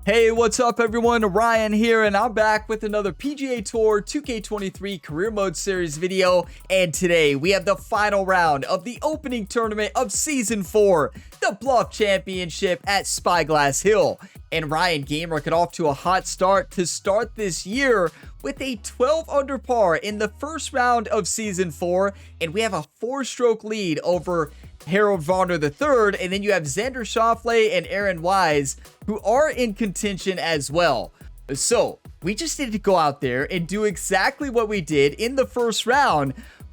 Hey, what's up everyone? Ryan here, and I'm back with another PGA Tour 2K23 Career Mode Series video. And today we have the final round of the opening tournament of Season 4, the Bluff Championship at Spyglass Hill. And Ryan Gamer got off to a hot start to start this year with a 12 under par in the first round of Season 4. And we have a 4-stroke lead over Harold Varner III, and then you have Xander Schauffele and Aaron Wise, who are in contention as well. So we just need to go out there and do exactly what we did in the first round.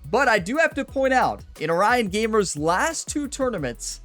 But I do have to point out, in Orion Gamer's last 2 tournaments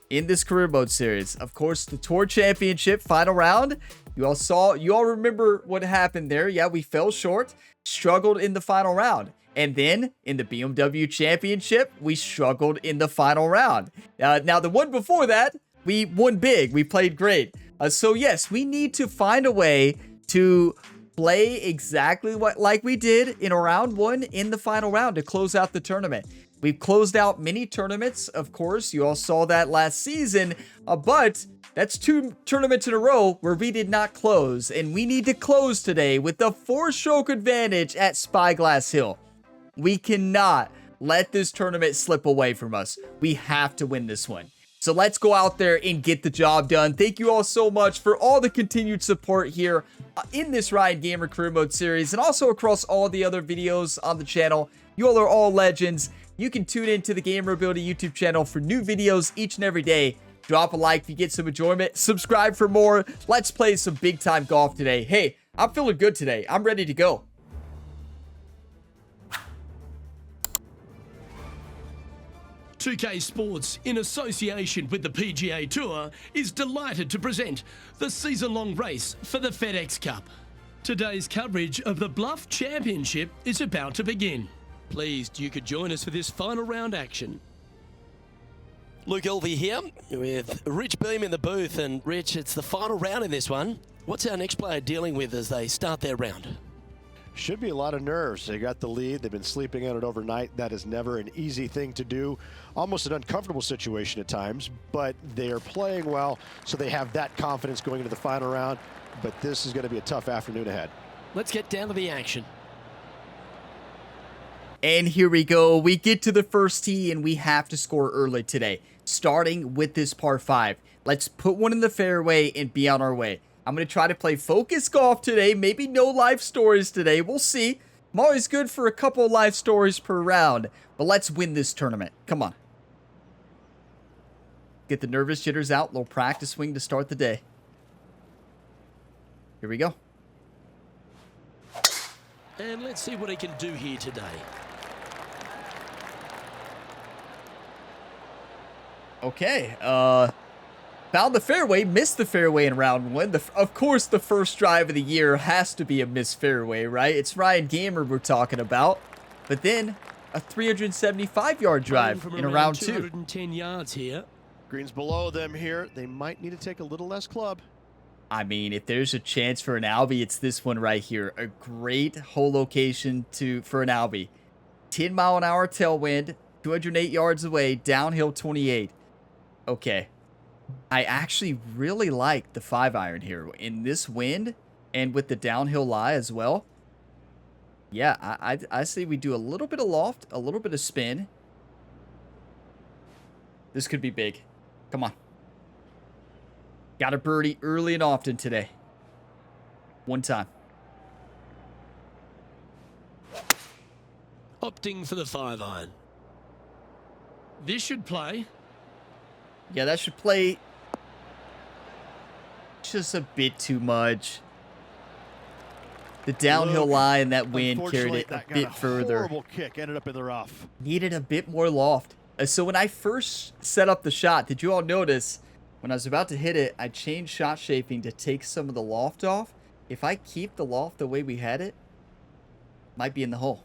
in this Career Mode Series, of course, the Tour Championship final round, you all remember what happened there. Yeah, we fell short, struggled in the final round. And then in the BMW Championship, we struggled in the final round. Now, the one before that, we won big. We played great. So yes, we need to find a way to play exactly like we did in round 1 in the final round to close out the tournament. We've closed out many tournaments, of course. You all saw that last season. But that's 2 tournaments in a row where we did not close. And we need to close today with the 4-stroke advantage at Spyglass Hill. We cannot let this tournament slip away from us. We have to win this one. So let's go out there and get the job done. Thank you all so much for all the continued support here in this Ryan Gamer Career Mode Series and also across all the other videos on the channel. You all are all legends. You can tune into the Gamer Ability YouTube channel for new videos each and every day. Drop a like if you get some enjoyment. Subscribe for more. Let's play some big time golf today. Hey, I'm feeling good today. I'm ready to go. 2K Sports, in association with the PGA Tour, is delighted to present the season-long race for the FedEx Cup. Today's coverage of the Bluff Championship is about to begin. Pleased you could join us for this final round action. Luke Elvey here with Rich Beam in the booth, and Rich, it's the final round in this one. What's our next player dealing with as they start their round? Should be a lot of nerves. They got the lead. They've been sleeping on it overnight. That is never an easy thing to do. Almost an uncomfortable situation at times, but they are playing well, so they have that confidence going into the final round. But this is going to be a tough afternoon ahead. Let's get down to the action. And here we go. We get to the first tee, and we have to score early today, starting with this par 5. Let's put one in the fairway and be on our way. I'm going to try to play focus golf today. Maybe no life stories today. We'll see. I'm always good for a couple life stories per round. But let's win this tournament. Come on. Get the nervous jitters out. Little practice swing to start the day. Here we go. And let's see what he can do here today. Okay. Found the fairway, missed the fairway in round 1. Of course, the first drive of the year has to be a missed fairway, right? It's Ryan Gamer we're talking about. But then, a 375-yard drive in round 2. 210 yards here. Greens below them here. They might need to take a little less club. I mean, if there's a chance for an Albie, it's this one right here. A great hole location for an Albie. 10-mile-an-hour tailwind, 208 yards away, downhill 28. Okay. I actually really like the 5-iron here in this wind and with the downhill lie as well. Yeah, I say we do a little bit of loft, a little bit of spin. This could be big. Come on. Got a birdie early and often today. One time. Opting for the 5-iron. This should play. Yeah, that should play just a bit too much. The downhill lie and that wind carried it a bit further. Horrible kick, ended up in the rough. Needed a bit more loft. So when I first set up the shot, did you all notice when I was about to hit it, I changed shot shaping to take some of the loft off? If I keep the loft the way we had it, might be in the hole.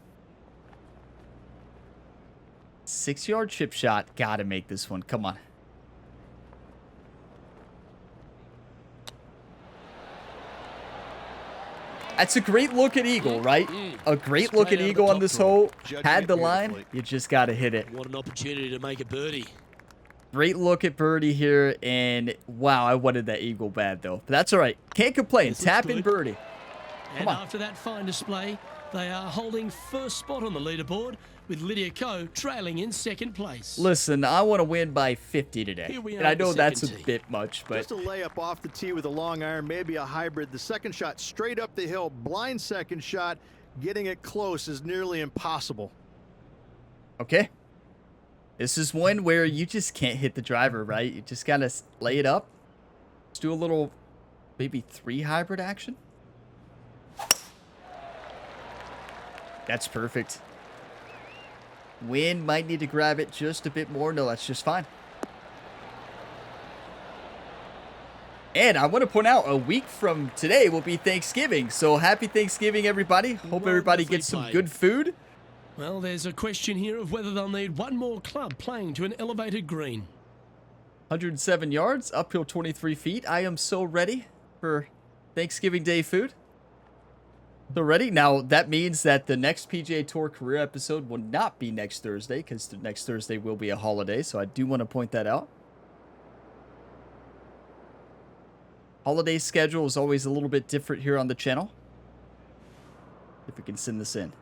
6-yard chip shot. Gotta make this one. Come on. That's a great look at eagle, right? A great look at eagle on this hole. Had the line. You just got to hit it. What an opportunity to make a birdie. Great look at birdie here, and wow, I wanted that eagle bad though. But that's all right. Can't complain. This looks Tap in good. birdie. And after that fine display, they are holding first spot on the leaderboard, with Lydia Ko trailing in second place. Listen, I want to win by 50 today. Here we are And I at the know that's a second tee. bit much, but Just a layup off the tee with a long iron, maybe a hybrid. The second shot straight up the hill, blind second shot. Getting it close is nearly impossible. okay. This is one where you just can't hit the driver, right? You just gotta lay it up. Let's do a little, maybe 3 hybrid action. That's perfect. Wind might need to grab it just a bit more. No, that's just fine. And I want to point out, a week from today will be Thanksgiving. So happy Thanksgiving, everybody. Hope everybody Wonderfully gets some played. good food. Well, there's a question here of whether they'll need one more club playing to an elevated green. 107 yards, uphill 23 feet. I am so ready for Thanksgiving Day food. So ready? Now, that means that the next PGA Tour career episode will not be next Thursday, because the next Thursday will be a holiday, so I do want to point that out. Holiday schedule is always a little bit different here on the channel. If we can send this in.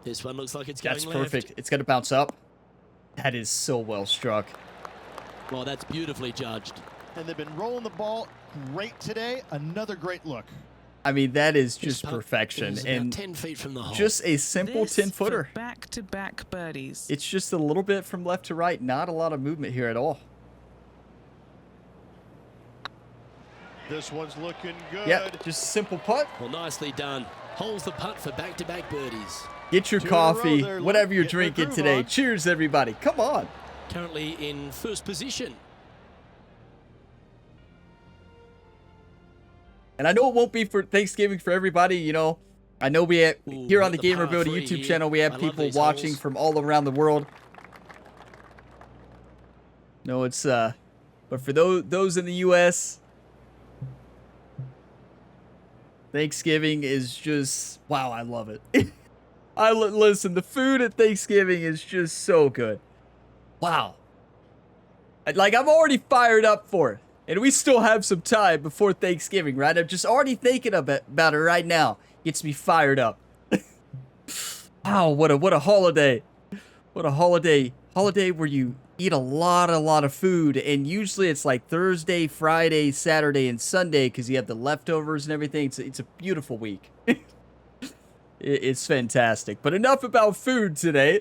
This one looks like it's going That's left. perfect. It's going to bounce up. That is so well struck. Well, that's beautifully judged. And they've been rolling the ball great today. Another great look. I mean, that is This just putt perfection. is about And 10 feet from the hole. just a simple This for 10-footer. back-to-back birdies. It's just a little bit from left to right. Not a lot of movement here at all. This one's looking good. Yep, just a simple putt. Well, nicely done. Holds the putt for back-to-back birdies. Get your 2 in a row coffee, there, Luke. whatever you're Getting the drinking groove today. on. Cheers, everybody. Come on. Currently in first position. And I know it won't be for Thanksgiving for everybody, you know. I know we have, Ooh, here on the got the Gamer par Builder 3 YouTube here. channel, we I have love people these watching holes. from all around the world. No, it's but for those in the US, Thanksgiving is just, wow, I love it. Listen, the food at Thanksgiving is just so good. Wow. Like, I'm already fired up for it. And we still have some time before Thanksgiving, right? I'm just already thinking about it right now. Gets me fired up. Wow, what a holiday. What a holiday. Holiday where you eat a lot of food. And usually it's like Thursday, Friday, Saturday, and Sunday because you have the leftovers and everything. It's a beautiful week. It's fantastic. But enough about food today.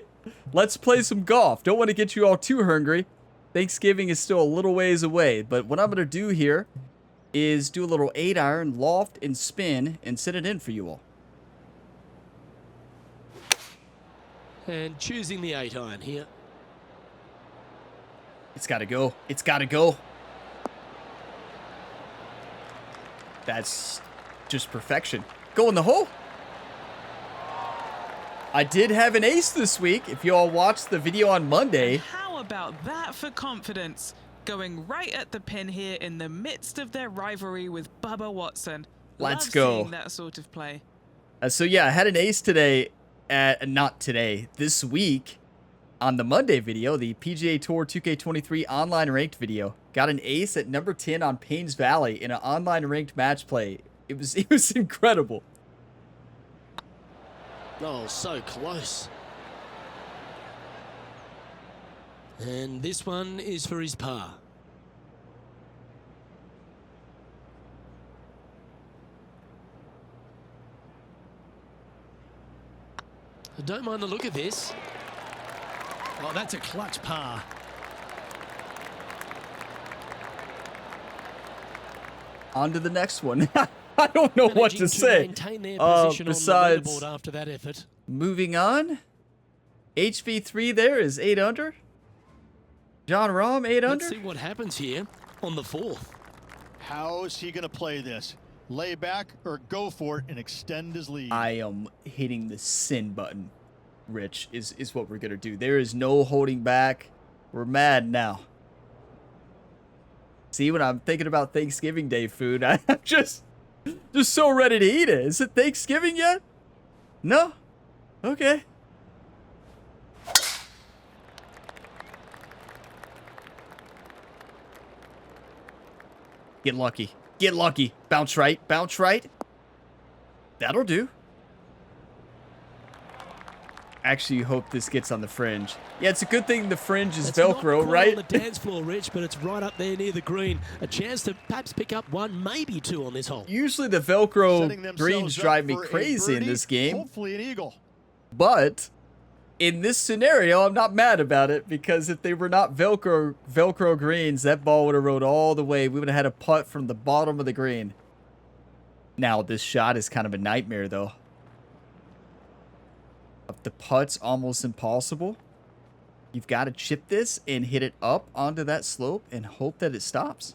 Let's play some golf. Don't want to get you all too hungry. Thanksgiving is still a little ways away, but what I'm going to do here is do a little 8-iron, loft, and spin, and set it in for you all. And choosing the 8-iron here. It's got to go. It's got to go. That's just perfection. Go in the hole. I did have an ace this week. If you all watched the video on Monday. And how about that for confidence? Going right at the pin here in the midst of their rivalry with Bubba Watson. Let's Love go. seeing that sort of play. So yeah, I had an ace today not today, this week on the Monday video, the PGA Tour 2K23 online ranked video. Got an ace at number 10 on Paynes Valley in an online ranked match play. It was incredible. Oh, so close. And this one is for his par. I don't mind the look of this. Oh, that's a clutch par. On to the next one. I don't know what to Managing say. maintain their position on the Besides, leaderboard after that effort. moving on. HV3 there is 8 under. John Rahm, 8 under. Let's see what happens here on the 4th. How is he going to play this? Lay back or go for it and extend his lead? I am hitting the send button, Rich, is what we're going to do. There is no holding back. We're mad now. See, when I'm thinking about Thanksgiving Day food, I'm just so ready to eat it. Is it Thanksgiving yet? No? Okay. Get lucky. Get lucky. Bounce right. Bounce right. That'll do. Actually, you hope this gets on the fringe. Yeah, it's a good thing the fringe is Velcro, not right? on the dance floor, Rich, but it's right up there near the green. A chance to perhaps pick up one, maybe two on this hole. Usually the Setting Velcro themselves greens up drive me for a crazy in birdie, this game. Hopefully an eagle. But in this scenario, I'm not mad about it because if they were not Velcro greens, that ball would have rode all the way. We would have had a putt from the bottom of the green. Now, this shot is kind of a nightmare, though. The putt's almost impossible. You've got to chip this and hit it up onto that slope and hope that it stops.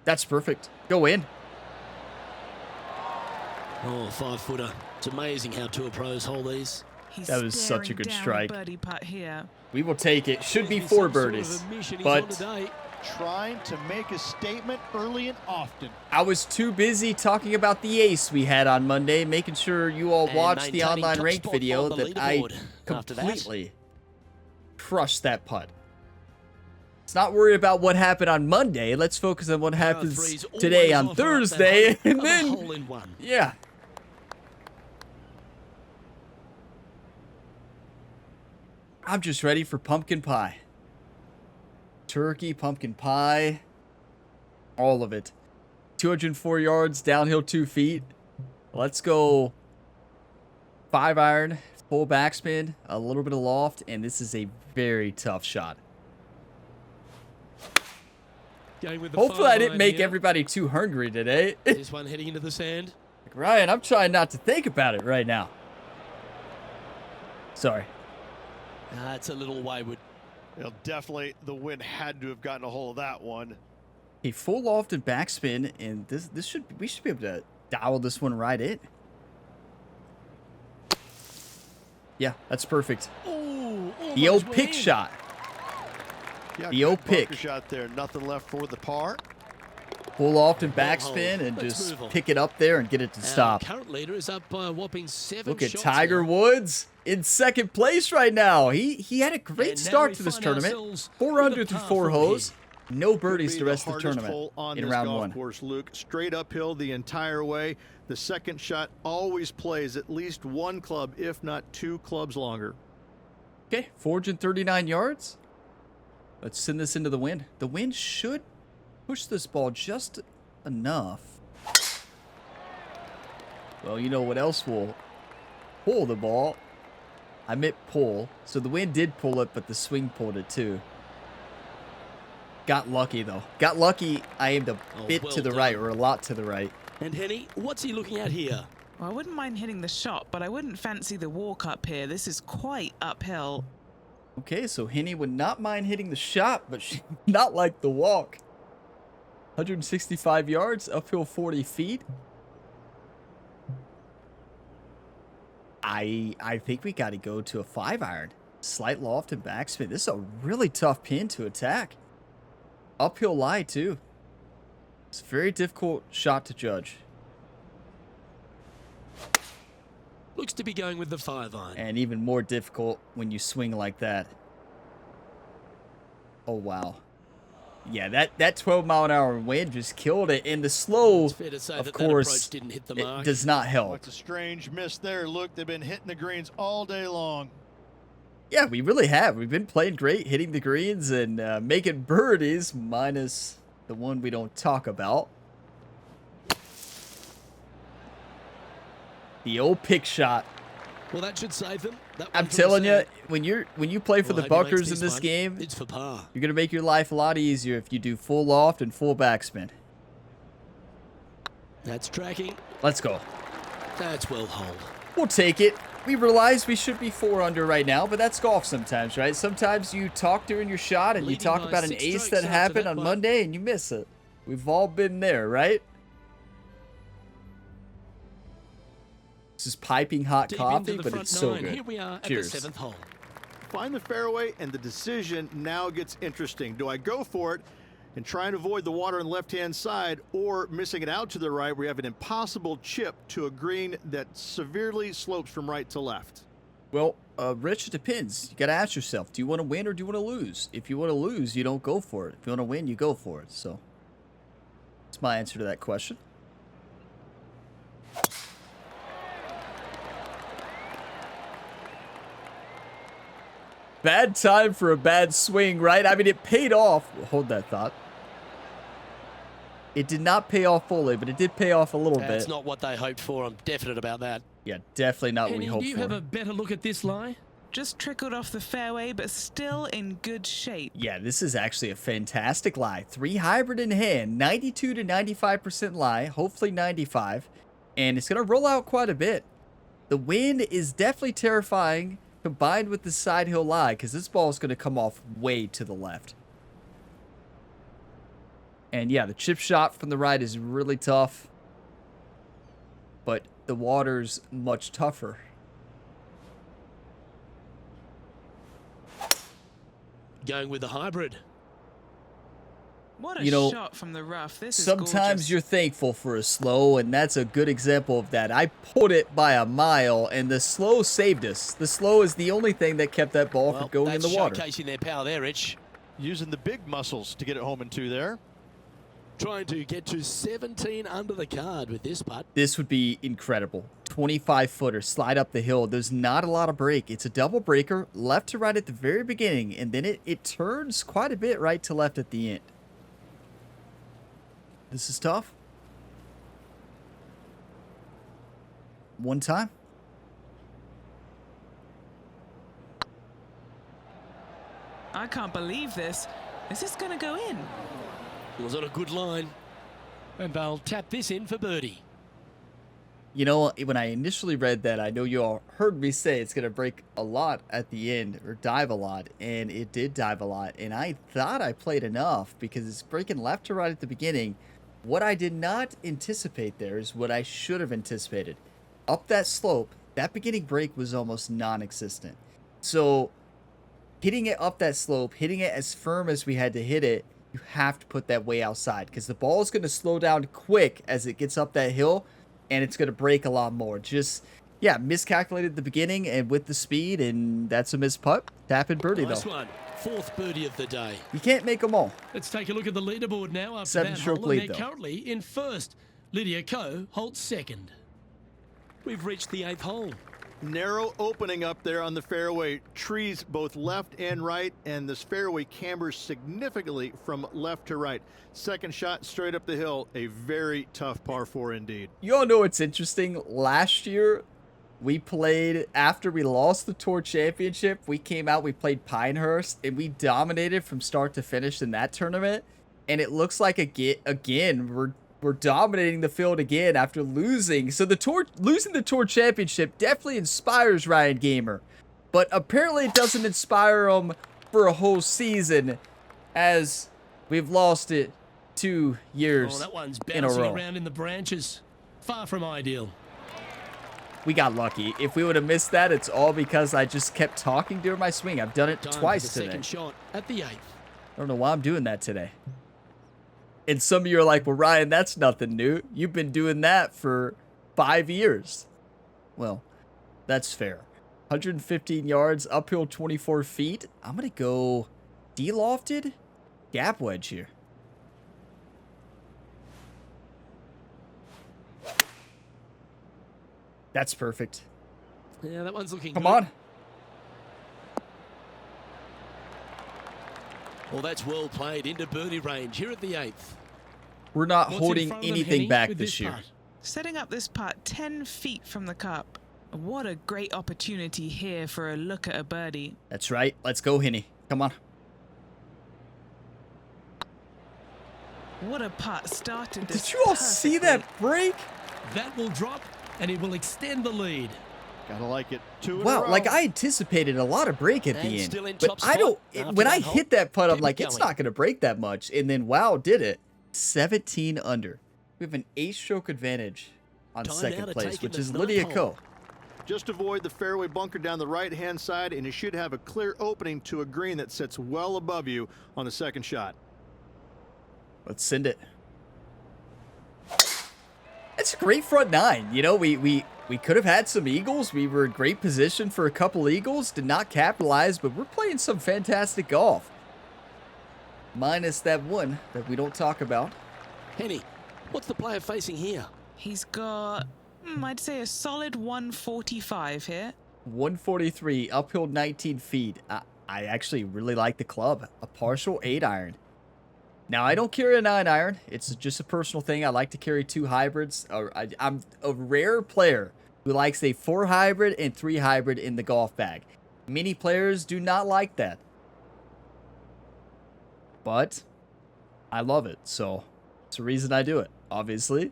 That's perfect. Go in. Oh, 5-footer. It's amazing how tour pros hold these. He's That was such a staring good down strike. birdie putt here. We will take it. Should be There's 4 some sort of birdies. a mission he's But on today. Trying to make a statement early and often. I was too busy talking about the ace we had on Monday, making sure you all And watched the maintaining online top ranked spot video on the that I leaderboard after that. completely crushed that putt. Let's not worry about what happened on Monday. Let's focus on what happens threes today always on offer up that Thursday. hope And of a then, hole in one. yeah. I'm just ready for pumpkin pie. Turkey, pumpkin pie, all of it. 204 yards, downhill 2 feet. Let's go 5 iron, full backspin, a little bit of loft, and this is a very tough shot. Going with the Hopefully I 5 didn't iron make here. everybody too hungry today. This one heading into the sand. Ryan, I'm trying not to think about it right now. Sorry. It's a little wayward. Well, definitely the wind had to have gotten a hold of that one. A full loft and backspin, and we should be able to dial this one right in. Yeah, that's perfect. Ooh, The old almost pick went in. shot. Yeah, The good old bunker pick. shot there. Nothing left for the par. Full loft and Well, backspin and let's just move on. pick it up there and get it to Our stop. current leader is up by a whopping 7 Look at shots Tiger now. Woods in second place right now. He had a great And now start we to this find tournament. ourselves 4 with under a through par 4 4 holes. No Could birdies be the rest of the hardest tournament hole on in this round golf 1. course, Luke. Straight uphill the entire way. The second shot always plays at least 1 club, if not 2 clubs longer. Okay, 439 yards. Let's send this into the wind. The wind should push this ball just enough. Well, you know what else will pull the ball? I meant pull. So the wind did pull it, but the swing pulled it too. Got lucky, though. Got lucky. I aimed a bit well to the done. right, or a lot to the right. And Henny, what's he looking at here? Well, I wouldn't mind hitting the shot, but I wouldn't fancy the walk up here. This is quite uphill. Okay, so Henny would not mind hitting the shot, but she would not like the walk. 165 yards, uphill 40 feet. I think we got to go to a 5 iron. Slight loft and backspin. This is a really tough pin to attack. Uphill lie, too. It's a very difficult shot to judge. Looks to be going with the 5 iron. And even more difficult when you swing like that. Oh, wow. Yeah, that 12-mile-an-hour wind just killed it. And the slow, It's fair to say of that course, approach didn't hit the it mark. does not help. It's a strange miss there, Luke. They've been hitting the greens all day long. Yeah, we really have. We've been playing great, hitting the greens and making birdies, minus the one we don't talk about. The old pick shot. Well, that should save them. That one I'm from the telling you, sand. when you play for Well, the I hope he makes Buckers in this one. game, It's for par. you're gonna make your life a lot easier if you do full loft and full backspin. That's tracking. Let's go. That's well holed. We'll take it. We realize we should be 4 under right now, but that's golf sometimes, right? Sometimes you talk during your shot and you Leading talk by about an 6 ace strokes that after happened that on one. Monday and you miss it. We've all been there, right? This is piping hot Deep coffee, into the but front it's so 9. good. Here we are Cheers. at the 7th hole. Find the fairway, and the decision now gets interesting. Do I go for it and try and avoid the water on the left-hand side, or missing it out to the right, we have an impossible chip to a green that severely slopes from right to left? Well, Rich, it depends. You got to ask yourself, do you want to win or do you want to lose? If you want to lose, you don't go for it. If you want to win, you go for it. So that's my answer to that question. Bad time for a bad swing, right? I mean, it paid off. Hold that thought. It did not pay off fully, but it did pay off a little bit. That's not what they hoped for. I'm definite about that. Yeah, definitely not what we Henny, hoped do you for. have a better look at this lie? Just trickled off the fairway, but still in good shape. Yeah, this is actually a fantastic lie. 3 hybrid in hand, 92 to 95% lie, hopefully 95. And it's going to roll out quite a bit. The wind is definitely terrifying combined with the side hill lie because this ball is going to come off way to the left. And yeah, the chip shot from the right is really tough. But the water's much tougher. Going with the hybrid. What a You know, shot from the rough. This is Sometimes gorgeous. you're thankful for a slow, and that's a good example of that. I pulled it by a mile, and the slow saved us. The slow is the only thing that kept that ball from going in the water. Showcasing their power there, Rich. Using the big muscles to get it home in 2 there. Trying to get to 17 under the card with this putt. This would be incredible. 25-footer, slide up the hill. There's not a lot of break. It's a double breaker, left to right at the very beginning, and then it turns quite a bit right to left at the end. This is tough. One time. I can't believe this. Is this going to go in? It was on a good line. And they'll tap this in for birdie. You know, when I initially read that, I know you all heard me say it's going to break a lot at the end, or dive a lot, and it did dive a lot. And I thought I played enough because it's breaking left to right at the beginning. What I did not anticipate there is what I should have anticipated. Up that slope, that beginning break was almost non-existent. So hitting it up that slope, hitting it as firm as we had to hit it, you have to put that way outside because the ball is going to slow down quick as it gets up that hill, and it's going to break a lot more. Just, yeah, miscalculated the beginning and with the speed, and that's a missed putt. Tap in birdie, Nice though. one. 4th birdie of the day. You can't make them all. Let's take a look at the leaderboard now after 7-stroke that hole. lead, And they're though. currently in first. Lydia Ko holds second. We've reached the 8th hole. Narrow opening up there on the fairway. Trees both left and right, and this fairway cambers significantly from left to right. Second shot straight up the hill. A very tough par 4 indeed. You all know what's interesting? Last year, we played, after we lost the Tour Championship, we came out, we played Pinehurst, and we dominated from start to finish in that tournament. And it looks like, again, we're dominating the field again after losing. So losing the Tour Championship definitely inspires Ryan Gamer. But apparently it doesn't inspire him for a whole season, as we've lost it 2 years Oh, that one's in a bouncing row. around in the branches. Far from ideal. We got lucky. If we would have missed that, it's all because I just kept talking during my swing. I've done it Time twice for the today. second shot at the 8th. I don't know why I'm doing that today. And some of you are like, well, Ryan, that's nothing new. You've been doing that for 5 years. Well, that's fair. 115 yards, uphill 24 feet. I'm going to go de-lofted gap wedge here. That's perfect. Yeah, that one's looking Come good. on. Well, that's well played into birdie range here at the 8th. We're not What's in holding front of them, anything Henny, back with this year. putt? Setting up this putt 10 feet from the cup. What a great opportunity here for a look at a birdie. That's right. Let's go, Henny. Come on. What a putt started this Did you all see that break? That will drop, and it will extend the lead. Gotta like it. 2 in a Wow, row. like I anticipated a lot of break at And the end. still in But top I don't, spot after when I that hole. hit that putt, I'm Keep like, it it's going. not going to break that much. And then, wow, did it. 17 under. We have an 8-stroke advantage on Time now second to place, take in which the is ninth Lydia hole. Ko. Just avoid the fairway bunker down the right-hand side, and you should have a clear opening to a green that sits well above you on the second shot. Let's send it. It's a great front nine. You know, we could have had some eagles. We were in great position for a couple eagles. Did not capitalize, but we're playing some fantastic golf. Minus that one that we don't talk about. Henny, what's the player facing here? He's got, I'd say a solid 145 here. 143, uphill 19 feet. I actually really like the club. A partial 8-iron. Now, I don't carry a 9-iron. It's just a personal thing. I like to carry 2 hybrids. I'm a rare player who likes a 4 hybrid and 3 hybrid in the golf bag. Many players do not like that. But I love it, so it's the reason I do it, obviously.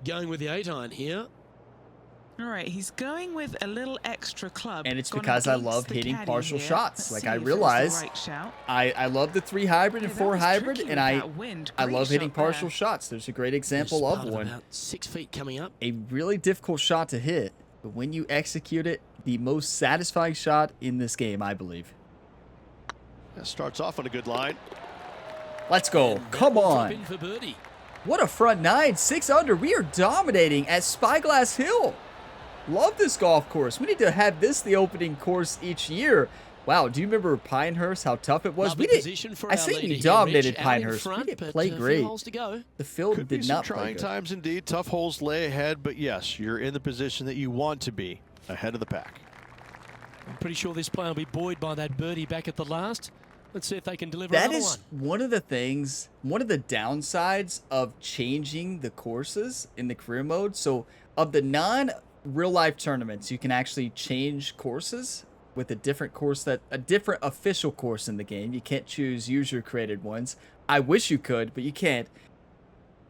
Going with the 8-iron here. All right, he's going with a little extra club. And it's Gone because I against love the hitting caddy partial here. shots. Let's Like, see I if it was the realize right shout. I love the 3 hybrid and Yeah, 4 that was hybrid, tricky and with I that wind. love Great hitting shot there. partial shots. There's a great example Just of part one. About 6 feet coming up. A really difficult shot to hit, but when you execute it, the most satisfying shot in this game, I believe. That starts off on a good line. Let's go. And that Come will drop on. in for birdie. What a front nine. 6 under. We are dominating at Spyglass Hill. Love this golf course. We need to have this the opening course each year. Wow, do you remember Pinehurst, how tough it was? Lovely We position didn't. for I our say leader we here, dominated Rich, out in Pinehurst. front, We didn't but play a few great. holes to go. The field Could be did some not play trying good. times indeed. Tough holes lay ahead, but yes, you're in the position that you want to be, ahead of the pack. I'm pretty sure this player will be buoyed by that birdie back at the last. Let's see if they can deliver That another is one. one of the things, one of the downsides of changing the courses in the career mode. So of the non-real life tournaments, you can actually change courses with a different course, a different official course in the game. You can't choose user created ones. I wish you could, but you can't.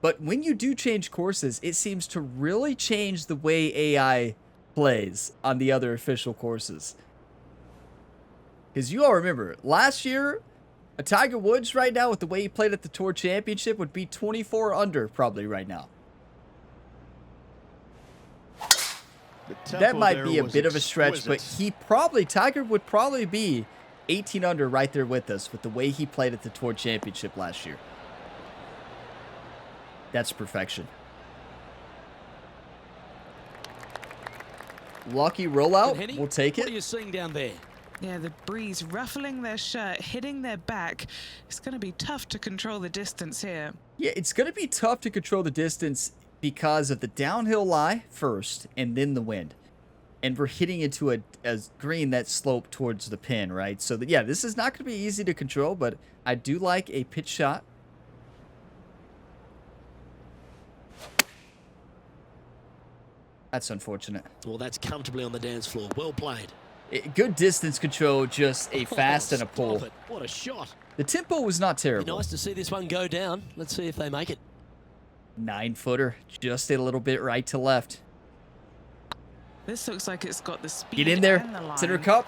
But when you do change courses, it seems to really change the way AI plays on the other official courses. Because you all remember, last year, a Tiger Woods right now, with the way he played at the Tour Championship, would be 24 under probably right now. The tempo That might there be a was bit of a stretch, but exquisite. Tiger would probably be 18 under right there with us with the way he played at the Tour Championship last year. That's perfection. Lucky rollout. And Henny, We'll take What are it. you seeing down there? Yeah, the breeze ruffling their shirt, hitting their back. It's going to be tough to control the distance here. Yeah, it's going to be tough to control the distance because of the downhill lie first and then the wind. And we're hitting into a green that sloped towards the pin, right? So, yeah, this is not going to be easy to control, but I do like a pitch shot. That's unfortunate. Well, that's comfortably on the dance floor. Well played. Good distance control, just a fast and a Stop pull. it. What a shot. The tempo was not Be terrible. nice to see this one go down. Let's see if they make it. 9-footer, just a little bit right to left. This looks like it's got the speed Get in there, and the line. center cup.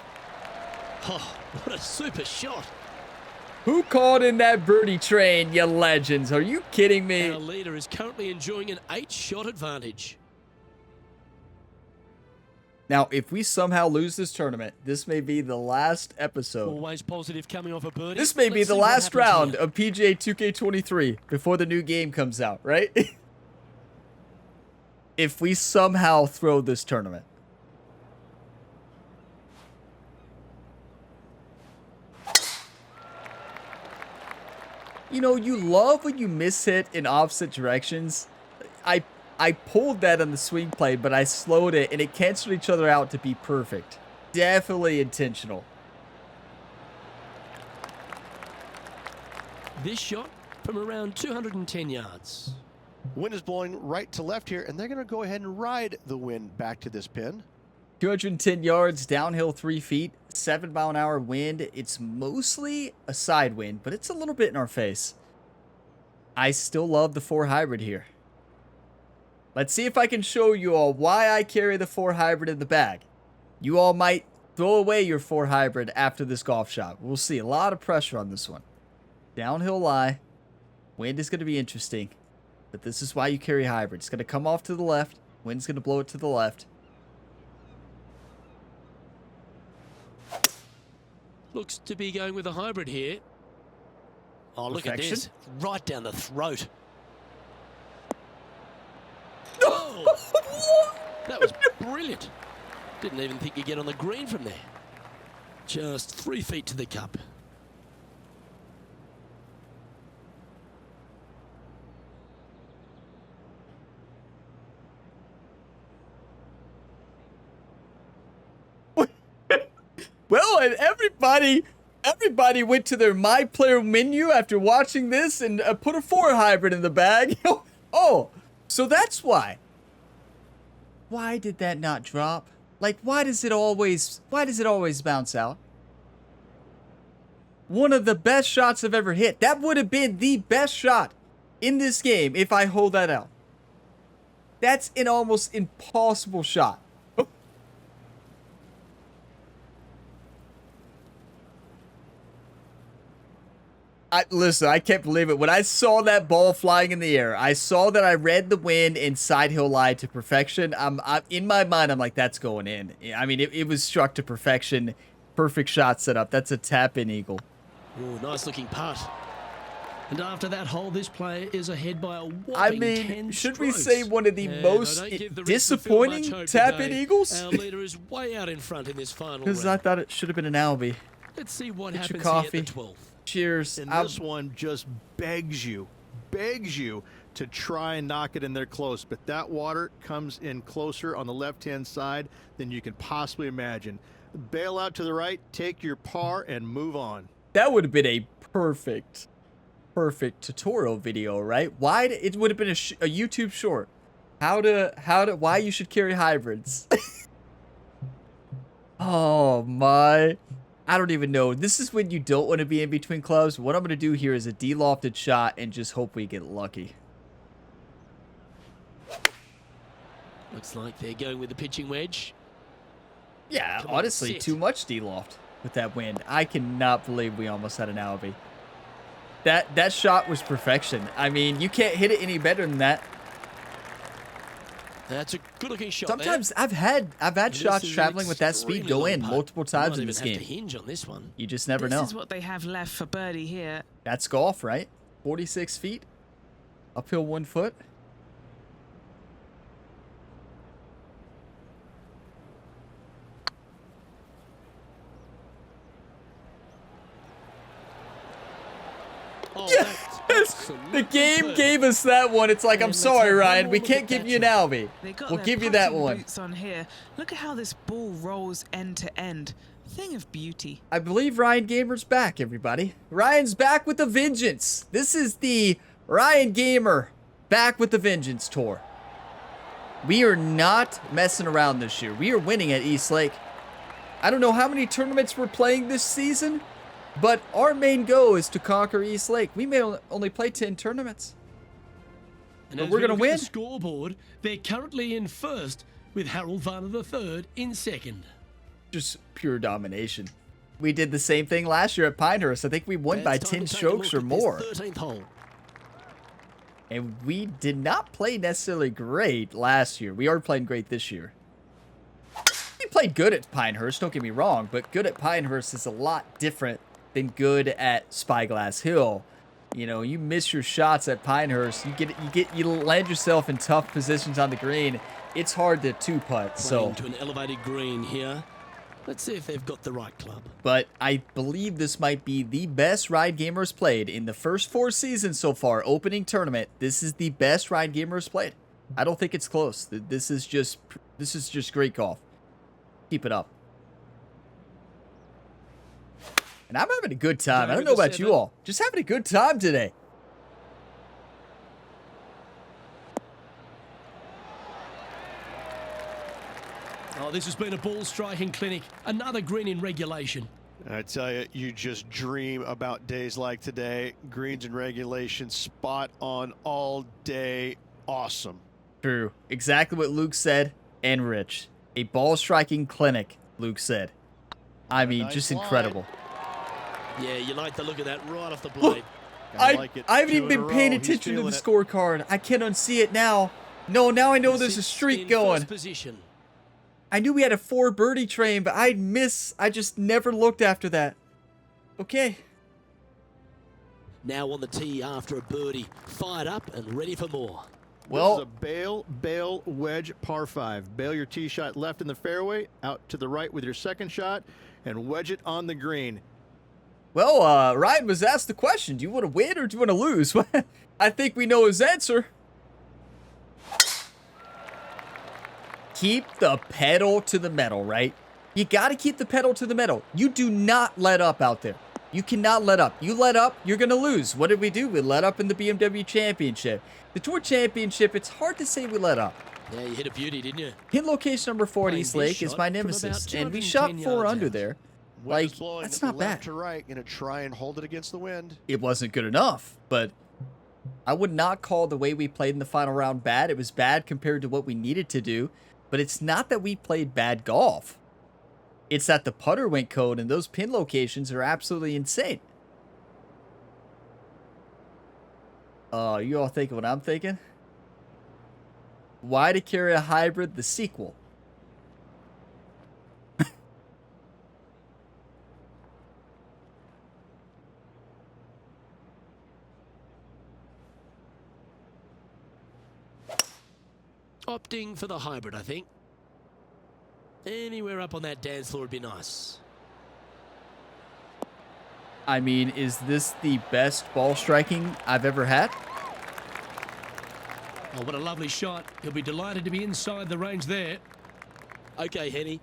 Oh, what a super shot. Who called in that birdie train, you legends? Are you kidding me? Our leader is currently enjoying an 8-shot advantage. Now, if we somehow lose this tournament, this may be the last episode. Always positive coming off a birdie. This may be Let's the see what last happens round here. of PGA 2K23 before the new game comes out, right? If we somehow throw this tournament. You know, you love when you miss-hit in opposite directions. I pulled that on the swing play, but I slowed it, and it canceled each other out to be perfect. Definitely intentional. This shot from around 210 yards. Wind is blowing right to left here, and they're going to go ahead and ride the wind back to this pin. 210 yards, downhill 3 feet, 7-mile-an-hour wind. It's mostly a side wind, but it's a little bit in our face. I still love the 4 hybrid here. Let's see if I can show you all why I carry the 4 hybrid in the bag. You all might throw away your 4 hybrid after this golf shot. We'll see. A lot of pressure on this one. Downhill lie. Wind is going to be interesting, but this is why you carry hybrid. It's going to come off to the left. Wind's going to blow it to the left. Looks to be going with a hybrid here. Oh, look at Perfection. this. Right down the throat. Oh, that was brilliant. Didn't even think you'd get on the green from there. Just 3 feet to the cup. Well, and everybody went to their My Player menu after watching this and put a 4 hybrid in the bag. Oh, so that's why. Why did that not drop? Like, why does it always bounce out? One of the best shots I've ever hit. That would have been the best shot in this game if I hold that out. That's an almost impossible shot. Listen, I can't believe it. When I saw that ball flying in the air, I saw that I read the wind and side hill lie to perfection. I'm in my mind, I'm like, that's going in. I mean, it was struck to perfection. Perfect shot setup. That's a tap-in eagle. Ooh, nice looking putt. And after that hole, this player is ahead by a whopping I 10 mean, should we strokes. say one of the most don't give the Reds disappointing much hope tap-in today. eagles? Our leader is way out in front in this final Because I round. thought it should have been an Albie. Let's see what Get your happens here coffee. at the 12th. Cheers. And this one just begs you to try and knock it in there close. But that water comes in closer on the left-hand side than you can possibly imagine. Bail out to the right, take your par, and move on. That would have been a perfect tutorial video, right? It would have been a YouTube short. Why you should carry hybrids. Oh my. I don't even know. This is when you don't want to be in between clubs. What I'm going to do here is a de-lofted shot and just hope we get lucky. Looks like they're going with the pitching wedge. Yeah, Come on, honestly, sit. too much de-loft with that wind. I cannot believe we almost had an Albie. That shot was perfection. I mean, you can't hit it any better than that. That's a good-looking shot. Sometimes there. I've had This shots is an traveling with that speed extremely go long in putt. multiple You times might in this even have game. to hinge on this one. You just never This know. is what they have left for birdie here. That's golf, right? 46 feet. Uphill 1 foot. Oh, Yes! that's The game superb. gave us that one. It's like, I'm And let's sorry, have one Ryan. more We look can't at give that you an shot. Albie. They got We'll their give you that putting one. boots on here. Look at how this ball rolls end to end. Thing of beauty. I believe Ryan Gamer's back, everybody. Ryan's back with a vengeance. This is the Ryan Gamer back with the vengeance tour. We are not messing around this year. We are winning at East Lake. I don't know how many tournaments we're playing this season, but our main goal is to conquer East Lake. We may only play 10 tournaments. And But as we're we gonna look at win. the scoreboard, they're currently in first, with Harold Varner III in second. Just pure domination. We did the same thing last year at Pinehurst. I think we won by It's time 10 to take a strokes look or at this more. 13th hole. And we did not play necessarily great last year. We are playing great this year. We played good at Pinehurst, don't get me wrong, but good at Pinehurst is a lot different than good at Spyglass Hill. You know, you miss your shots at Pinehurst, you land yourself in tough positions on the green. It's hard to two-putt, so. Playing to an elevated green here. Let's see if they've got the right club. But I believe this might be the best Ride Gamers played in the first 4 seasons so far. Opening tournament, this is the best Ride Gamers played. I don't think it's close. This is just great golf. Keep it up. And I'm having a good time. I don't know about you all. Just having a good time today. Oh, this has been a ball striking clinic. Another green in regulation. I tell you, you just dream about days like today. Greens and regulation, spot on all day. Awesome. True. Exactly what Luke said and Rich. A ball striking clinic, Luke said. I mean, nice just line. incredible. Yeah, you like the look of that right off the blade. I like it. I haven't 2 even in a been paying row. He's attention to the feeling it. scorecard. I can't unsee it now. No, now I know there's a Sits streak in going. first position. I knew we had a 4 birdie train, but I just never looked after that. Okay. Now on the tee after a birdie. Fired up and ready for more. This is a bail wedge par 5. Bail your tee shot left in the fairway, out to the right with your second shot, and wedge it on the green. Well, Ryan was asked the question, do you want to win or do you want to lose? I think we know his answer. Keep the pedal to the metal, right? You got to keep the pedal to the metal. You do not let up out there. You cannot let up. You let up, you're going to lose. What did we do? We let up in the BMW Championship. The Tour Championship, it's hard to say we let up. Yeah, you hit a beauty, didn't you? Hit location number 4 at Playing East this Lake is shot my from nemesis. about And we 210 shot 4 yards under out. there. Wind Like, is blowing that's not left bad. to right. Gonna try and hold it against the wind. It wasn't good enough, but I would not call the way we played in the final round bad. It was bad compared to what we needed to do, but it's not that we played bad golf. It's that the putter went cold and those pin locations are absolutely insane. You all thinking what I'm thinking? Why to carry a hybrid, the sequel? Opting for the hybrid, I think. Anywhere up on that dance floor would be nice. I mean, is this the best ball striking I've ever had? Oh, what a lovely shot. He'll be delighted to be inside the range there. Okay, Henny.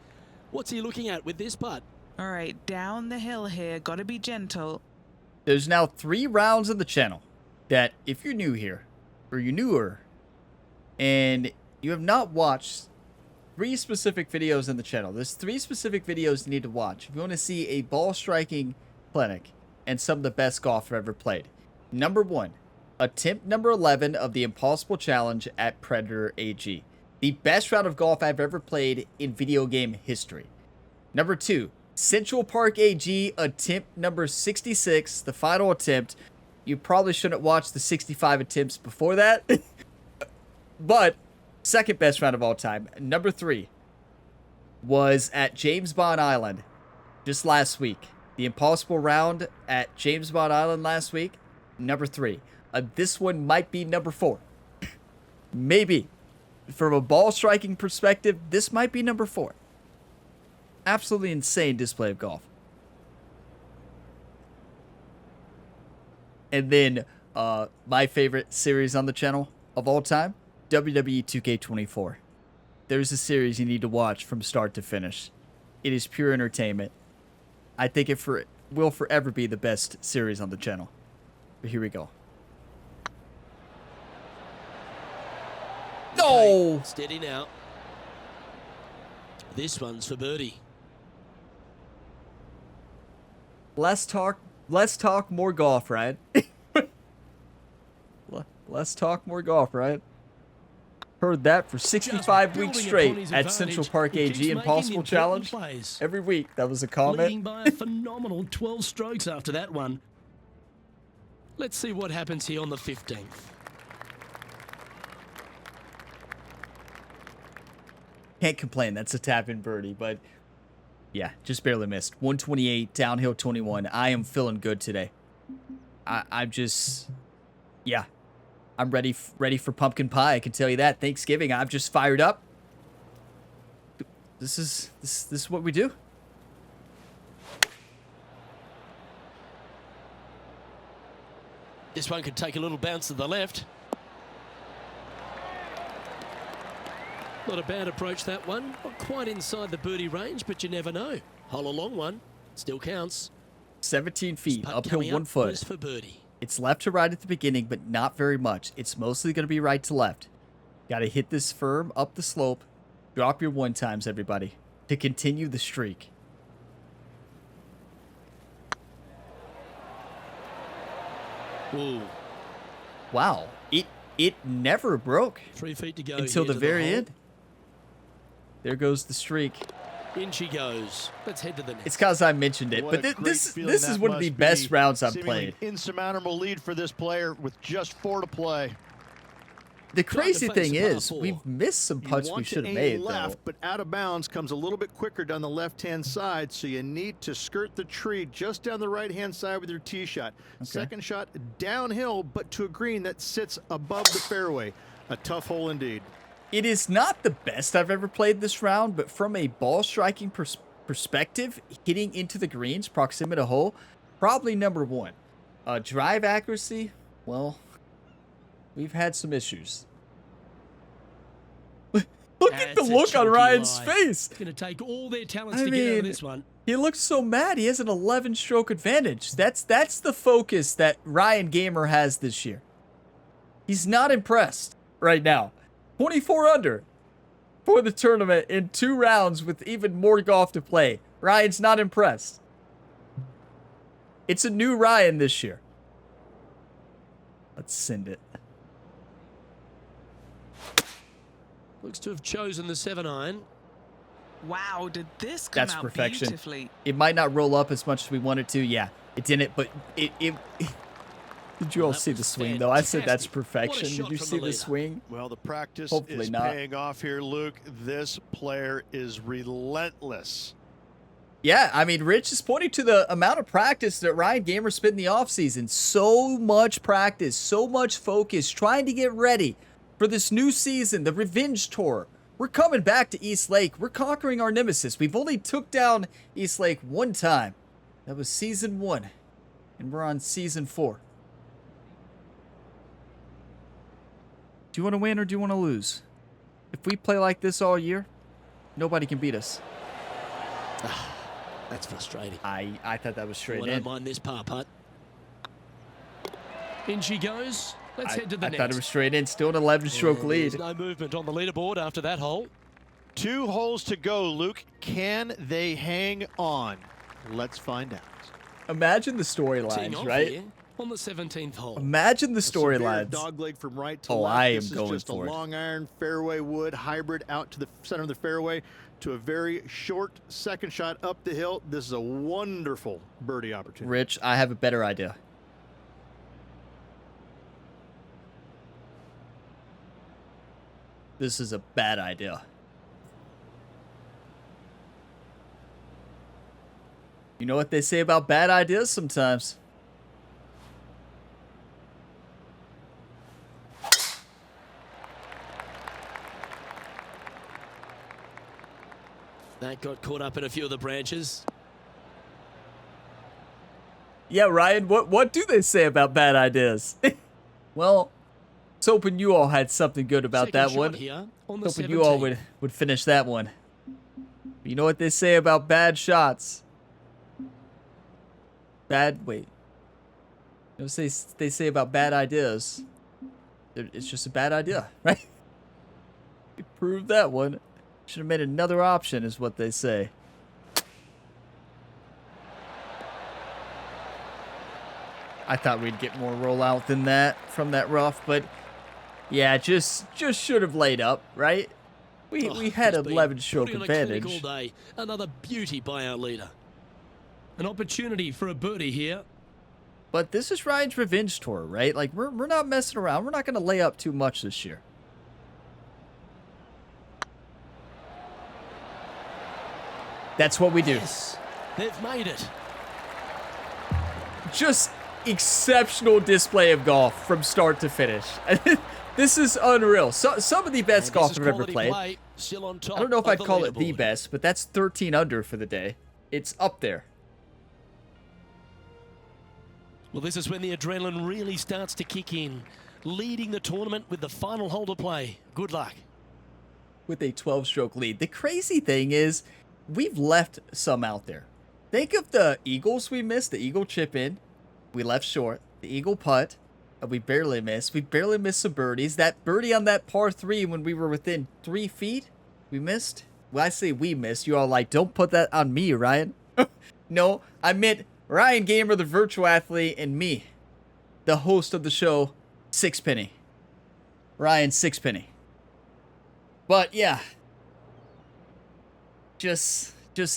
What's he looking at with this putt? All right, down the hill here. Got to be gentle. There's now 3 rounds of the channel that if you're new here, or you're newer, and you have not watched 3 specific videos in the channel, there's 3 specific videos you need to watch if you want to see a ball striking clinic and some of the best golf I've ever played. Number 1, attempt number 11 of the Impossible Challenge at Predator AG. The best round of golf I've ever played in video game history. Number 2, Central Park AG attempt number 66, the final attempt. You probably shouldn't watch the 65 attempts before that. But second best round of all time. Number 3 was at James Bond Island just last week. The Impossible round at James Bond Island last week. Number 3. This one might be number 4. Maybe. From a ball striking perspective, this might be number 4. Absolutely insane display of golf. And then my favorite series on the channel of all time, WWE 2K24. There's a series you need to watch from start to finish. It is pure entertainment. I think it will forever be the best series on the channel. But here we go. No! Steady now. This one's for birdie. Less talk, more golf, right? Less talk, more golf, right? Heard that for 65 weeks straight at Central Park AG Impossible Challenge. Every week, that was a comment. Leading by a phenomenal 12 strokes after that one. Let's see what happens here on the 15th. Can't complain, that's a tap-in birdie, but yeah, just barely missed. 128, downhill 21. I am feeling good today. I'm just, yeah. I'm ready for pumpkin pie, I can tell you that. Thanksgiving, I'm just fired up. This is what we do. This one could take a little bounce to the left. Not a bad approach, that one. Not quite inside the birdie range, but you never know. Hole a long one. Still counts. 17 feet, Putt uphill coming 1 up foot. was for birdie. It's left to right at the beginning, but not very much. It's mostly going to be right to left. Got to hit this firm up the slope. Drop your 1 times, everybody, to continue the streak. Ooh. Wow. It never broke 3 feet to go until here the to very hole. end. There goes the streak. In she goes. Let's head to the next. It's because I mentioned it, What but a great this feeling is that one of the must best be. rounds I've Seemingly played. Insurmountable lead for this player with just 4 to play. The crazy to face thing par is, 4. we've missed some You putts we want should to have aim made, left, though. but out of bounds comes a little bit quicker down the left-hand side, so you need to skirt the tree just down the right-hand side with your tee shot. Second shot downhill, but to a green that sits above the fairway. A tough hole indeed. It is not the best I've ever played this round, but from a ball striking perspective, hitting into the greens, proximity to hole, probably number one. Drive accuracy, well, we've had some issues. Look at the That's a look on chunky Ryan's lie. face. It's going to take all their talents I to get out of mean, this one. he looks so mad. He has an 11-stroke advantage. That's the focus that Ryan Gamer has this year. He's not impressed right now. 24 under for the tournament in 2 rounds with even more golf to play. Ryan's not impressed. It's a new Ryan this year. Let's send it. Looks to have chosen the 7-iron. Wow, did this come That's out perfection. beautifully? It might not roll up as much as we wanted to. Yeah, it didn't, but it did you all That see the was swing, though? I said that's fantastic. What a perfection. shot Did you from see the the leader. swing? Well, the practice Hopefully is not. paying off here, Luke. This player is relentless. Yeah, I mean, Rich is pointing to the amount of practice that Ryan Gamer spent in the offseason. So much practice, so much focus, trying to get ready for this new season, the Revenge Tour. We're coming back to East Lake. We're conquering our nemesis. We've only took down East Lake one time. That was season 1, and we're on season 4. Do you want to win or do you want to lose? If we play like this all year, nobody can beat us. That's frustrating. I thought that was straight I in. don't mind this par putt. In she goes. Let's head to the I next. thought it was straight in. Still an 11-stroke And lead. There's no movement on the leaderboard after that hole. 2 holes to go, Luke. Can they hang on? Let's find out. Imagine the Teeing storylines, off right? here on the 17th hole. Imagine the Severe storylines. dogleg from right to Oh, left. I am This is going just for a it. long iron fairway wood hybrid out to the center of the fairway to a very short second shot up the hill. This is a wonderful birdie opportunity. Rich, I have a better idea. This is a bad idea. You know what they say about bad ideas sometimes. That got caught up in a few of the branches. Yeah, Ryan, what do they say about bad ideas? Well, I was hoping you all had something good about Second that shot one. here on the Hoping you all 17th. would finish that one. You know what they say about bad shots? Wait. You know what they say about bad ideas? It's just a bad idea, right? You proved that one. Should have made another option, is what they say. I thought we'd get more rollout than that from that rough, but yeah, just should have laid up, right? We had He's an been 11-stroke putting in a clinic advantage. all day. Another beauty by our leader. An opportunity for a birdie here. But this is Ryan's revenge tour, right? Like, we're not messing around. We're not going to lay up too much this year. That's what we do. Yes, they've made it. Just exceptional display of golf from start to finish. This is unreal. Some of the best And golf this is I've ever quality played. play, still on top I don't know if of I'd the call it the leaderboard. best, but that's 13 under for the day. It's up there. Well, this is when the adrenaline really starts to kick in. Leading the tournament with the final hole to play. Good luck. With a 12-stroke lead. The crazy thing is, we've left some out there. Think of the eagles we missed, the eagle chip in. We left short. The eagle putt. We barely missed. We barely missed some birdies. That birdie on that par 3 when we were within 3 feet, we missed. Well, I say we missed. You all like, don't put that on me, Ryan. No, I meant Ryan Gamer, the virtual athlete, and me, the host of the show, Sixpenny. Ryan Sixpenny. But yeah, just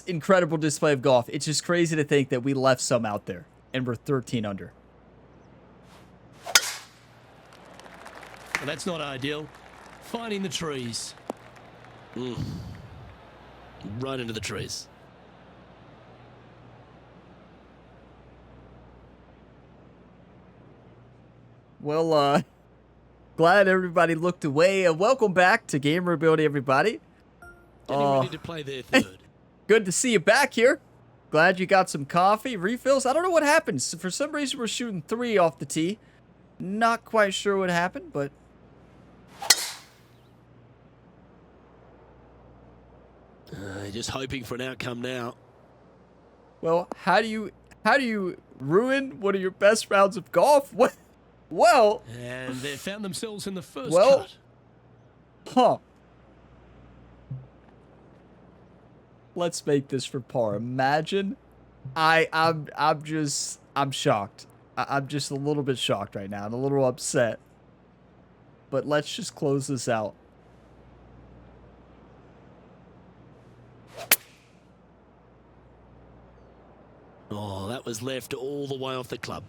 incredible display of golf. It's just crazy to think that we left some out there, and we're 13 under. Well, that's not ideal. Finding the trees. Right into the trees. Well, glad everybody looked away. Welcome back to Gamer Ability, everybody. Getting ready to play their third. Good to see you back here. Glad you got some coffee, refills. I don't know what happened. For some reason, we're shooting 3 off the tee. Not quite sure what happened, but... Just hoping for an outcome now. Well, how do you ruin one of your best rounds of golf? What? Well... And they found themselves in the first Well... cut. Huh. Let's make this for par. Imagine. I'm shocked. I'm just a little bit shocked right now. I'm a little upset. But let's just close this out. Oh, that was left all the way off the club.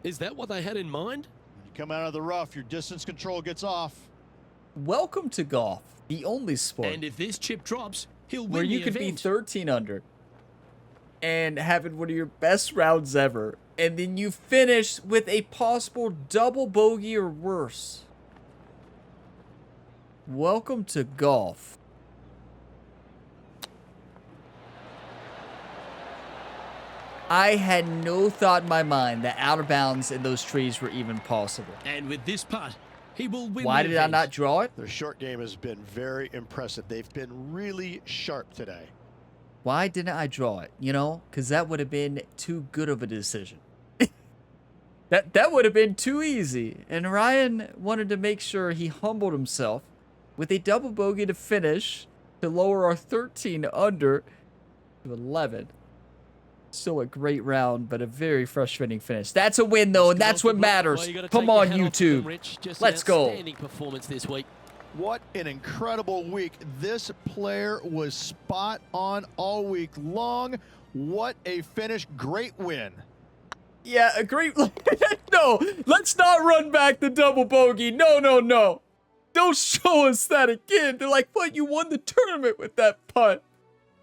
Is that what they had in mind? When you come out of the rough, your distance control gets off. Welcome to golf, the only sport And if this chip drops, he'll win where you the could be event. 13 under and having one of your best rounds ever, and then you finish with a possible double bogey or worse. Welcome to golf. I had no thought in my mind that out of bounds in those trees were even possible. And with this putt, he will win Why the did I event. not draw it? Their short game has been very impressive. They've been really sharp today. Why didn't I draw it? You know, because that would have been too good of a decision. That would have been too easy. And Ryan wanted to make sure he humbled himself with a double bogey to finish to lower our 13 under to 11. Still a great round, but a very frustrating finish. That's a win, though, and that's what matters. Come on, YouTube. Let's go. Outstanding performance this week. What an incredible week. This player was spot on all week long. What a finish. Great win. Yeah, a great... No, let's not run back the double bogey. No, no, no. Don't show us that again. They're like, what? You won the tournament with that putt.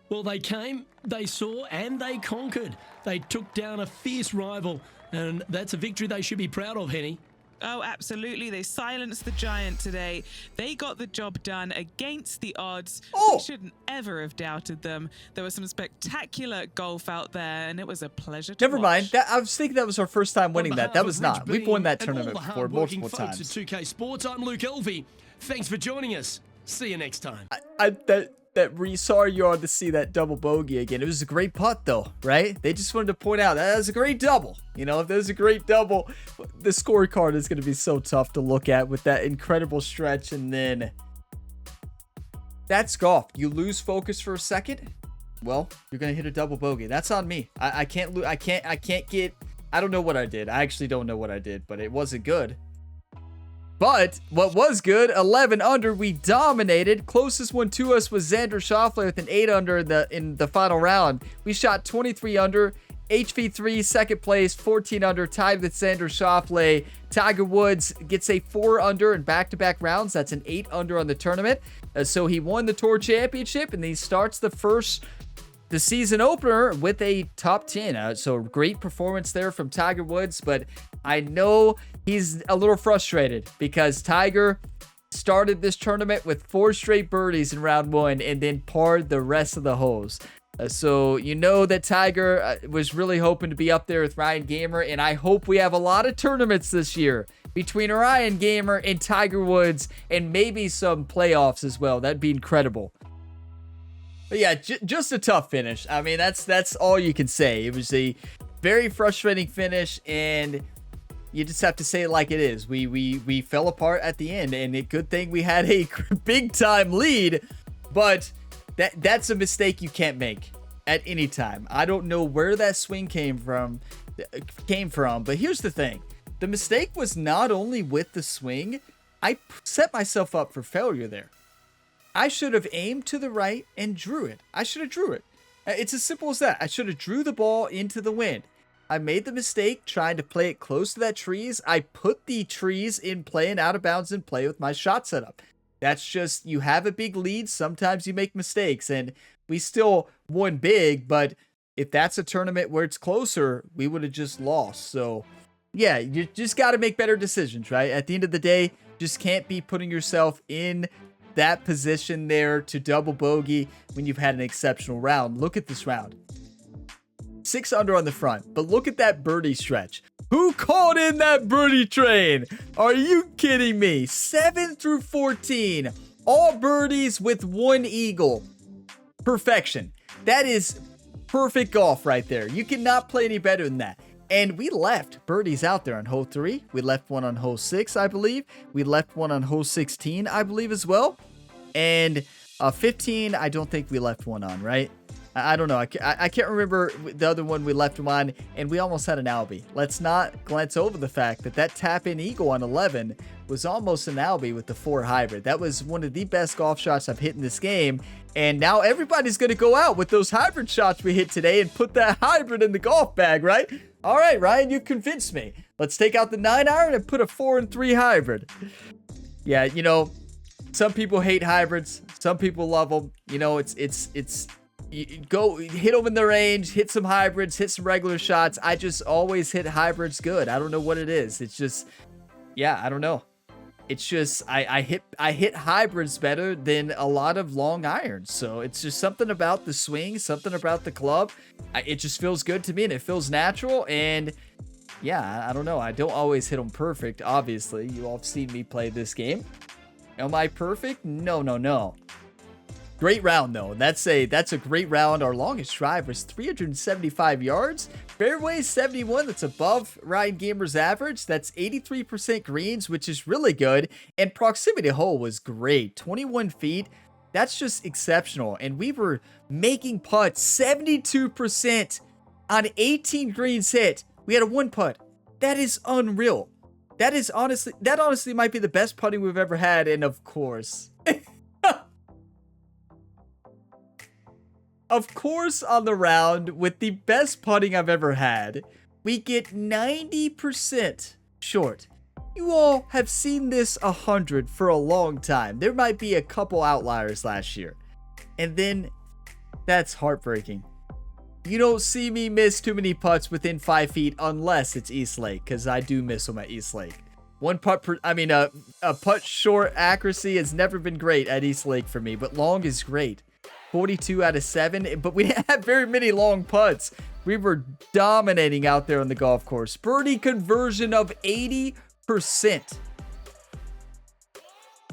Well, they came, they saw, and they conquered. They took down a fierce rival, and that's a victory they should be proud of, Henny. Oh, absolutely. They silenced the giant today. They got the job done against the odds. Oh! We shouldn't ever have doubted them. There was some spectacular golf out there, and it was a pleasure to Never mind. watch. That, I was thinking that was our first time winning On that. behalf That of was Rich not. We've Beam won that and all tournament the before hard-working multiple folks times. at 2K Sports, I'm Luke Elvey. Thanks for joining us. See you next time. Sorry you all to see that double bogey again. It was a great putt though, right? They just wanted to point out that was a great double. You know, if there's a great double, the scorecard is going to be so tough to look at with that incredible stretch. And then that's golf. You lose focus for a second. Well, you're going to hit a double bogey. That's on me. I can't lose. I can't get, I don't know what I did. I actually don't know what I did, but it wasn't good. But what was good, 11 under, we dominated. Closest one to us was Xander Schauffele with an 8 under in the final round. We shot 23 under. HV3 second place, 14 under, tied with Xander Schauffele. Tiger Woods gets a 4 under in back-to-back rounds. That's an 8 under on the tournament. So he won the Tour Championship, and he starts the season opener with a top 10. So great performance there from Tiger Woods, but I know he's a little frustrated because Tiger started this tournament with 4 straight birdies in round 1 and then parred the rest of the holes. So you know that Tiger was really hoping to be up there with Ryan Gamer, and I hope we have a lot of tournaments this year between Ryan Gamer and Tiger Woods, and maybe some playoffs as well. That'd be incredible. But yeah, just a tough finish. I mean, that's all you can say. It was a very frustrating finish, and you just have to say it like it is. We fell apart at the end, and a good thing we had a big time lead, but that's a mistake you can't make at any time. I don't know where that swing came from, but here's the thing. The mistake was not only with the swing, I set myself up for failure there. I should have aimed to the right and drew it. I should have drew it. It's as simple as that. I should have drew the ball into the wind. I made the mistake trying to play it close to that trees. I put the trees in play and out of bounds in play with my shot setup. That's just, you have a big lead. Sometimes you make mistakes, and we still won big, but if that's a tournament where it's closer, we would have just lost. So yeah, you just got to make better decisions, right? At the end of the day, just can't be putting yourself in that position there to double bogey when you've had an exceptional round. Look at this round. 6 under on the front, but look at that birdie stretch. Who called in that birdie train? Are you kidding me? 7 through 14, all birdies with 1 eagle. Perfection. That is perfect golf right there. You cannot play any better than that. And we left birdies out there on hole 3. We left one on hole 6, I believe. We left one on hole 16, I believe, as well. And 15, I don't think we left one on, right? I don't know. I can't remember the other one we left him on, and we almost had an Albie. Let's not glance over the fact that that tap-in eagle on 11 was almost an Albie with the 4 hybrid. That was one of the best golf shots I've hit in this game, and now everybody's going to go out with those hybrid shots we hit today and put that hybrid in the golf bag, right? All right, Ryan, you've convinced me. Let's take out the 9-iron and put a 4 and 3 hybrid. Yeah, you know, some people hate hybrids. Some people love them. You know, you go hit them in the range, hit some hybrids, hit some regular shots. I just always hit hybrids good. I don't know what it is. It's just, yeah, I don't know. It's just, I hit hybrids better than a lot of long irons. So it's just something about the swing, something about the club. It just feels good to me, and it feels natural. And yeah, I don't know. I don't always hit them perfect. Obviously, you all have seen me play this game. Am I perfect? No. Great round, though. That's a great round. Our longest drive was 375 yards. Fairway 71. That's above Ryan Gamer's average. That's 83% greens, which is really good. And proximity hole was great. 21 feet. That's just exceptional. And we were making putts 72% on 18 greens hit. We had a 1 putt. That is unreal. That honestly might be the best putting we've ever had. And of course, on the round with the best putting I've ever had, we get 90% short. You all have seen this 100 for a long time. There might be a couple outliers last year. And then that's heartbreaking. You don't see me miss too many putts within 5 feet unless it's East Lake, because I do miss them at East Lake. A putt short accuracy has never been great at East Lake for me, but long is great. 42 out of 7, but we didn't have very many long putts. We were dominating out there on the golf course. Birdie conversion of 80%.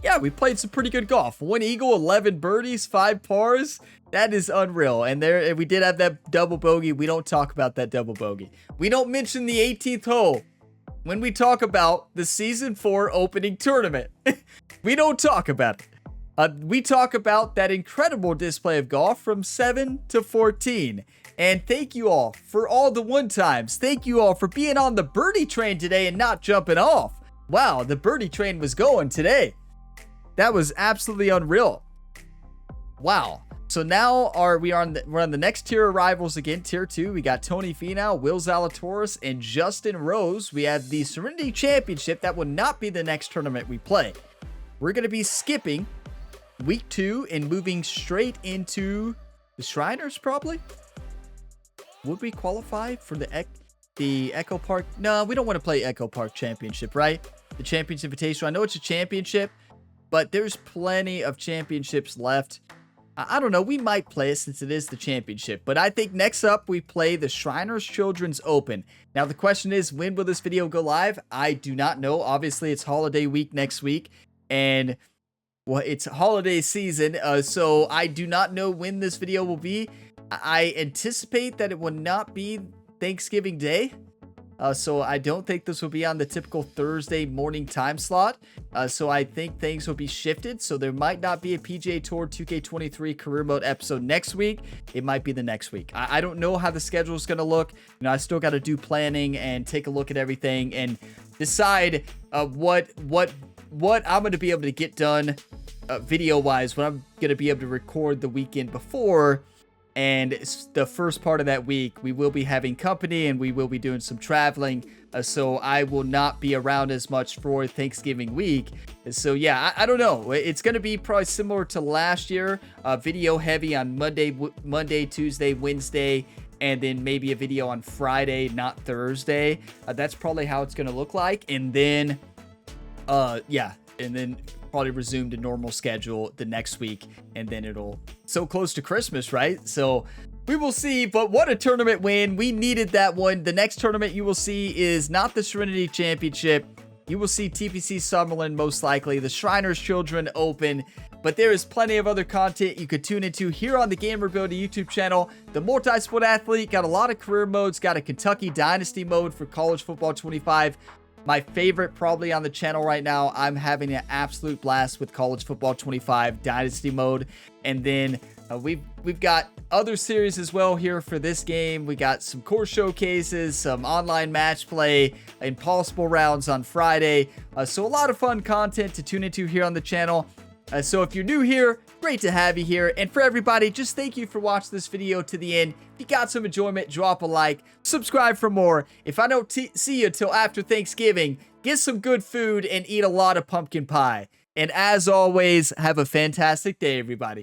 Yeah, we played some pretty good golf. 1 eagle, 11 birdies, 5 pars. That is unreal. And there, we did have that double bogey. We don't talk about that double bogey. We don't mention the 18th hole when we talk about the Season 4 opening tournament. We don't talk about it. We talk about that incredible display of golf from 7 to 14. And thank you all for all the one times. Thank you all for being on the birdie train today and not jumping off. Wow, the birdie train was going today. That was absolutely unreal. Wow. So now we're on the next tier of rivals again, tier 2. We got Tony Finau, Will Zalatoris, and Justin Rose. We have the Serenity Championship. That will not be the next tournament we play. We're going to be skipping week 2 and moving straight into the Shriners, probably. Would we qualify for the Echo Park? No, we don't want to play Echo Park Championship, right? The Champions Invitational. I know it's a championship, but there's plenty of championships left. I don't know. We might play it since it is the championship. But I think next up we play the Shriners Children's Open. Now the question is, when will this video go live? I do not know. Obviously, it's holiday week next week. And well, it's holiday season. So I do not know when this video will be. I anticipate that it will not be Thanksgiving Day. So I don't think this will be on the typical Thursday morning time slot. So I think things will be shifted. So there might not be a PGA Tour 2K23 Career Mode episode next week. It might be the next week. I don't know how the schedule is going to look. You know, I still got to do planning and take a look at everything and decide what I'm going to be able to get done video-wise, what I'm going to be able to record the weekend before. And the first part of that week, we will be having company and we will be doing some traveling. So I will not be around as much for Thanksgiving week. So yeah, I don't know. It's going to be probably similar to last year. Video heavy on Monday, Tuesday, Wednesday, and then maybe a video on Friday, not Thursday. That's probably how it's going to look like. And then, probably resume to normal schedule the next week, and then it'll so close to Christmas, right? So we will see, but what a tournament win. We needed that one. The next tournament you will see is not the Serenity Championship. You will see TPC Summerlin most likely, the Shriners Children Open, but there is plenty of other content you could tune into here on the GamerBuilder YouTube channel. The Multi-Sport Athlete got a lot of career modes, got a Kentucky Dynasty mode for College Football 25. My favorite probably on the channel right now. I'm having an absolute blast with College Football 25 Dynasty mode. And then we've got other series as well here for this game. We got some course showcases, some online match play, impossible rounds on Friday. So a lot of fun content to tune into here on the channel. So if you're new here, great to have you here. And for everybody, just thank you for watching this video to the end. If you got some enjoyment, drop a like, subscribe for more. If I don't see you till after Thanksgiving, get some good food and eat a lot of pumpkin pie. And as always, have a fantastic day, everybody.